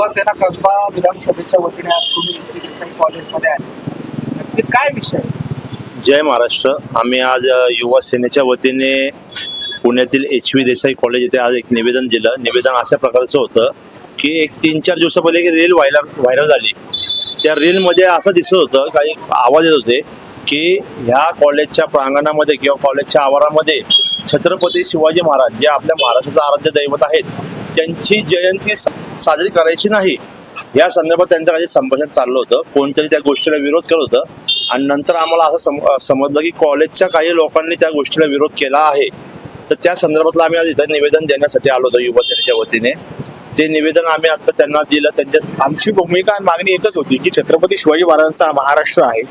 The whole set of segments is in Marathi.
युवासेना कसबा विधानसभेच्या वतीने आज तुम्ही देसाई कॉलेजमध्ये आहे, नक्की काय विषय? जय महाराष्ट्र. आम्ही आज युवा सेनेच्या वतीने पुण्यातील HV देसाई कॉलेज येथे आज एक निवेदन दिलं. निवेदन अशा प्रकारचं होतं की एक 3-4 दिवसापहिले एक रील व्हायरल झाली. त्या रीलमध्ये असं दिसत होतं, काही आवाज येत होते की ह्या कॉलेजच्या प्रांगणामध्ये किंवा कॉलेजच्या आवारामध्ये छत्रपती शिवाजी महाराज जे आपल्या महाराष्ट्राचं आराध्य दैवत आहेत त्यांची जयंती साजरी करायची नाही. या संदर्भात त्यांचं काही संभाषण चाललं होतं. कोणतरी त्या गोष्टीला विरोध करत होतं आणि नंतर आम्हाला असं समजलं की कॉलेजच्या काही लोकांनी त्या गोष्टीला विरोध केला आहे. तर त्या संदर्भातलं आम्ही आज इथं निवेदन देण्यासाठी आलो होतो युवा सेनेच्या वतीने. ते निवेदन आम्ही आता त्यांना दिलं. आमची भूमिका आणि मागणी एकच होती की छत्रपती शिवाजी महाराजांचा हा महाराष्ट्र आहे,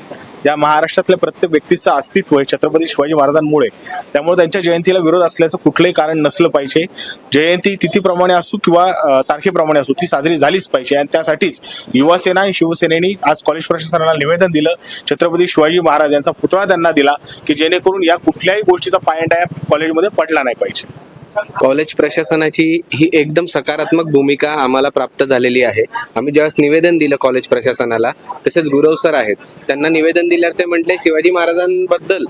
या महाराष्ट्रातल्या प्रत्येक व्यक्तीचं अस्तित्व आहे छत्रपती शिवाजी महाराजांमुळे. त्यामुळे त्यांच्या जयंतीला विरोध असल्याचं कुठलंही कारण नसलं पाहिजे. जयंती तिथीप्रमाणे असो किंवा तारखेप्रमाणे असो ती साजरी झालीच पाहिजे. आणि त्यासाठीच युवासेना आणि शिवसेनेनी आज कॉलेज प्रशासनाला निवेदन दिलं. छत्रपती शिवाजी महाराज यांचा पुतळा त्यांना दिला की जेणेकरून या कुठल्याही गोष्टीचा पायंडा या कॉलेजमध्ये पडला नाही पाहिजे. कॉलेज प्रशासनाची ही एकदम सकारात्मक भूमिका आम्हाला प्राप्त झालेली आहे. आम्ही ज्यावेळेस निवेदन दिलं कॉलेज प्रशासनाला, तसेच गुरव सर आहेत, त्यांना निवेदन दिल्यावर ते म्हटले शिवाजी महाराजांबद्दल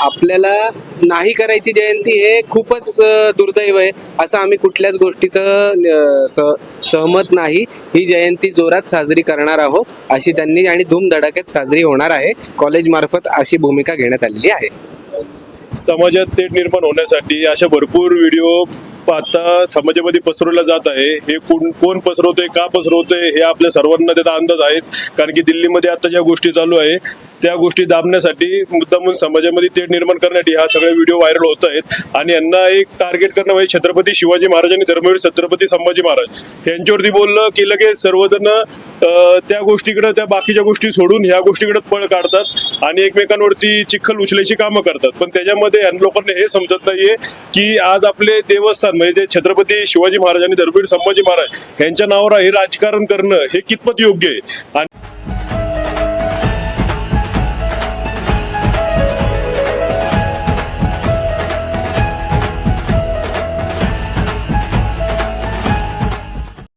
आपल्याला नाही करायची जयंती हे खूपच दुर्दैव आहे, असं आम्ही कुठल्याच गोष्टीचं सहमत नाही. ही जयंती जोरात साजरी करणार आहोत अशी त्यांनी आणि धूमधडाक्यात साजरी होणार आहे. कॉलेज मार्फत अशी भूमिका घेण्यात आलेली आहे. समाजात तेढ निर्माण होण्यासाठी अशा भरपूर व्हिडिओ आता समाजामध्ये पसरवला जात आहे. हे कोण पसरवतोय, का पसरवतोय हे आपल्या सर्वांना त्याचा अंदाज आहेच. कारण की दिल्लीमध्ये आता ज्या गोष्टी चालू आहे त्या गोष्टी दाबण्यासाठी मुद्दामून समाजामध्ये तेढ निर्माण करण्यासाठी हा सगळे व्हिडिओ व्हायरल होत आहेत. आणि यांना एक टार्गेट करणं म्हणजे छत्रपती शिवाजी महाराज आणि धर्मवीर छत्रपती संभाजी महाराज यांच्यावरती बोललं की लगेच सर्वजण त्या गोष्टीकडे, त्या बाकीच्या गोष्टी सोडून ह्या गोष्टीकडे पळ काढतात आणि एकमेकांवरती चिखल उचलायची कामं करतात. पण त्याच्यामध्ये लोकांना हे समजत नाहीये की आज आपले देवस्थान म्हणजे छत्रपती शिवाजी महाराज आणि धर्मवीर संभाजी महाराज यांच्या नावावर हे राजकारण करणं हे कितपत योग्य आहे. आणि